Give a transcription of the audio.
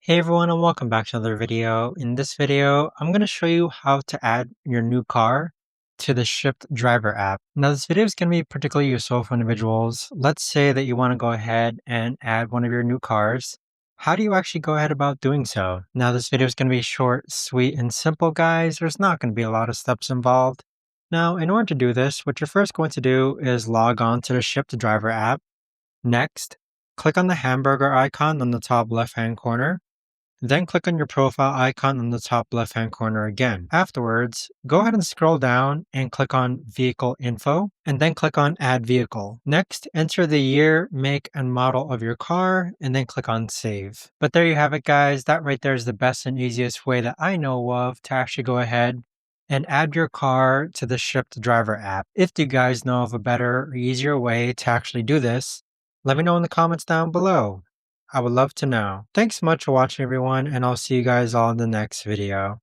Hey everyone, and welcome back to another video. In this video, I'm going to show you how to add your new car to the Shipt Driver app. Now this video is going to be particularly useful for individuals. Let's say that you want to go ahead and add one of your new cars. How do you actually go ahead about doing so? Now this video is going to be short, sweet, and simple, guys. There's not going to be a lot of steps involved. Now, in order to do this, what you're first going to do is log on to the Shipt Driver app. Next, click on the hamburger icon on the top left-hand corner. Then click on your profile icon on the top left-hand corner again. Afterwards, go ahead and scroll down and click on Vehicle Info, and then click on Add Vehicle. Next, enter the year, make, and model of your car, and then click on Save. But there you have it, guys. That right there is the best and easiest way that I know of to actually go ahead and add your car to the Shipt Driver app. If you guys know of a better or easier way to actually do this, let me know in the comments down below. I would love to know. Thanks so much for watching, everyone, and I'll see you guys all in the next video.